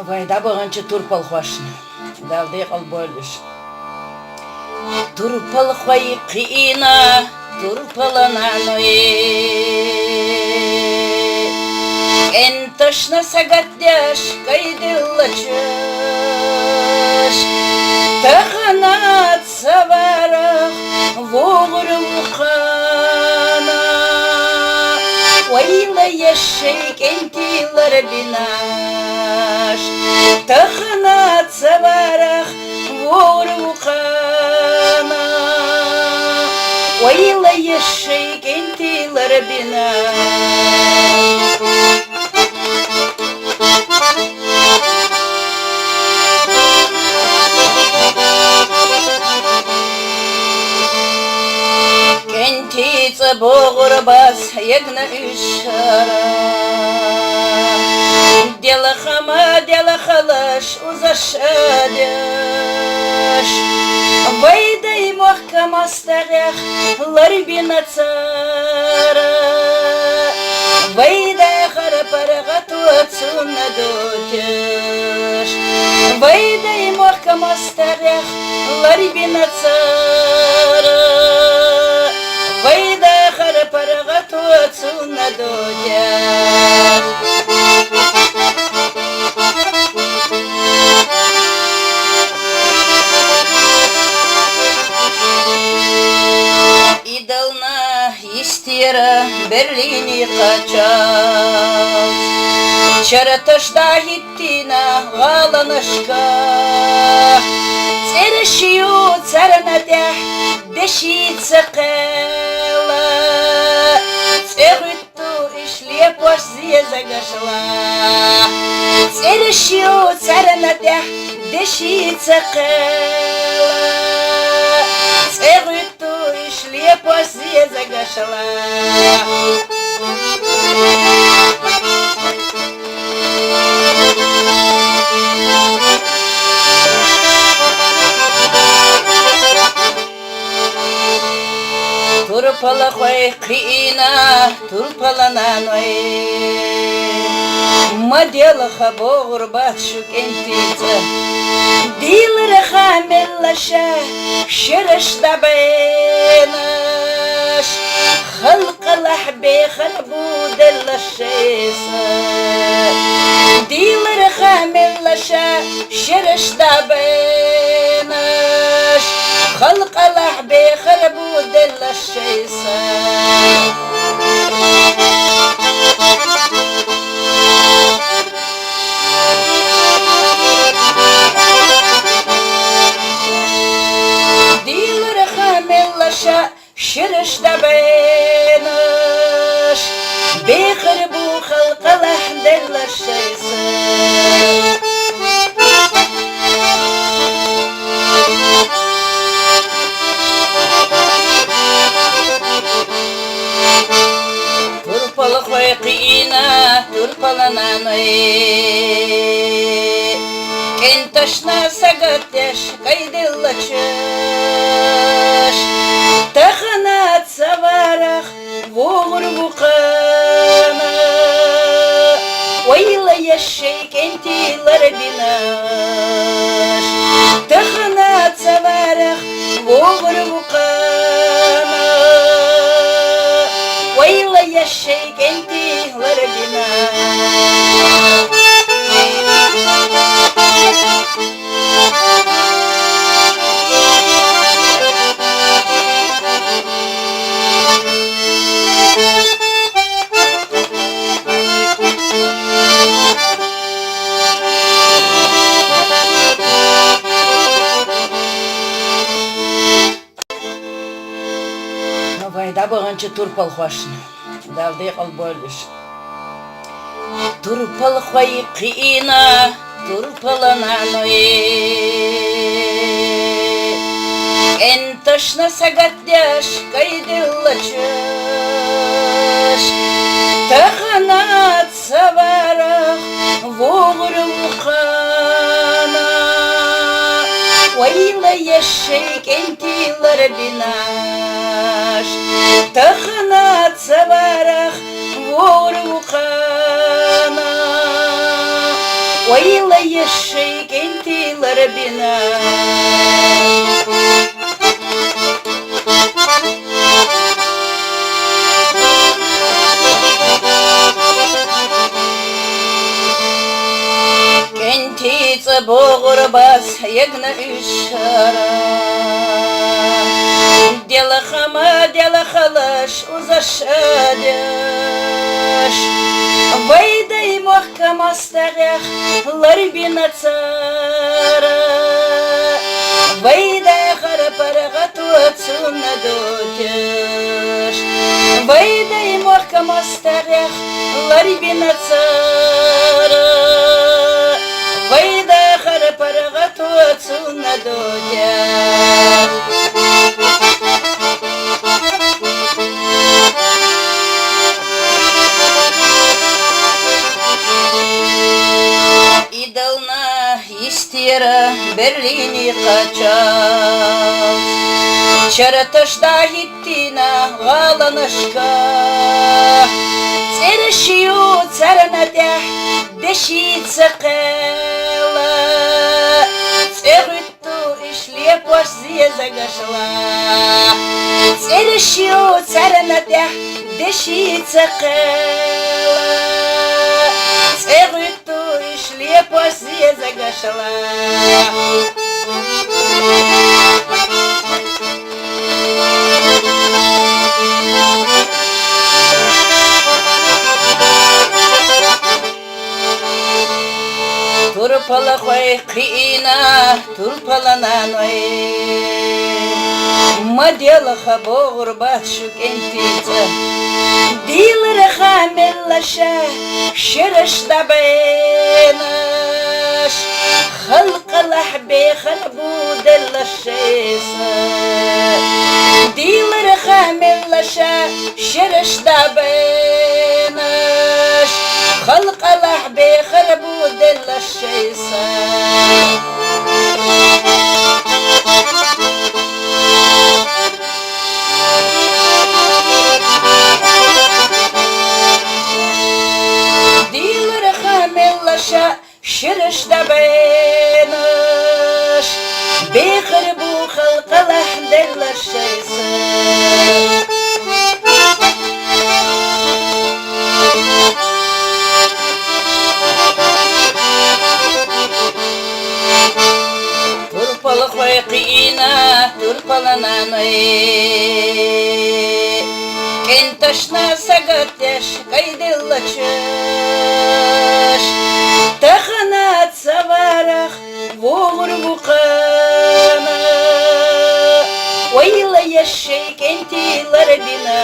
Вайда бағанчы турпал хвашын, далды қал бөліш. Турпал хвай қиына, турпаланан ой. Эн тошна сагаттяш, кайдылла чыш. Таханат саварах, воғырым қана. Вайла яшек энтилар бинаш. Таханат саварах, воғырым қана. Вайла яшек энтилар бинаш. Кентица боғырбас егна үшара. Дела хама, дела халаш узашадяш. Вайдай мохкамастарях ларбина цара. Вайдай харапарагату ацуна дотяш. Вайдай мохкамастарях ларбина цара. Вайда харапарагату ацуна дотяш. Идална истера Берлини качал. Чараташда хиттина галанашка. Церешию царанатях дешица кэла. Церыту ишлепош зие загашла. Церешию царанатях дешица кэла. Церыту ишлепош зие загашла. Турпала хвай қиына, турпаланан ой. Мадела боғырбат шукентица. Дилра хамеллаша, шырышда бейнаш. Халқалах бейхарбудаллашеса. Дилра хамеллаша, шырышда бейнаш. Халқалах бейхарбудаллашеса. Дилра хамеллаша, шырышда бейнаш. Бейхарбу халқалах даллашеса. Турпалы хвай қиына, турпаланан ой. Кенташна сагаттяш, кайдылла чыш. Таханат саварах, воғырбу қана. Вайла яшей кентилар бинаш. Таханат саварах, воғырбу қана. Вайла яшей кентилар бинаш. Вайда бағанчы турпал хвашын, далды қал бөліш. Турпал хвай қиына, турпаланан ой. Эн тошна сагаттяш, кайдылла чыш. Таханат саварах, воғырым қана. Вайла яшек энтилар бинаш. Таханат саварах, воғырым қана. Oyla yaşay kentiler bina. Kentice boğur bas yegna işara. Dela xama dela xalaş uzashadeş. Vayday muhkam astağılar bina tsara. Vayday xaraparağa tuatsuna doteş. Vayday muhkam astağılar bina tsara. Vayday xaraparağa tuatsuna doteş. İdalna istira Berlini kaçar. Çarataşta gittina galanışka. Цершию царнадя дешица кэла. Церыту ишле позже загашла. Цершию царнадя дешица кэла. Церыту ишле позже загашла. Turpala khoy qina turpalana noy madela khabor batshu kentiza diler khamelasha shirash dabenash khalq lahbi khalbu delashisa diler khamelasha shirash dabenash خلق لحبي خربو دل الشيسان ديل رخام اللشا شرش دبينش بيخربو خلق لحب دل الشيسان قينا ترقلنا نوي كنتشنا سقطش قيد اللشش تخنات سوارخ وغر بقانا ويلا يشي كنتي لربنا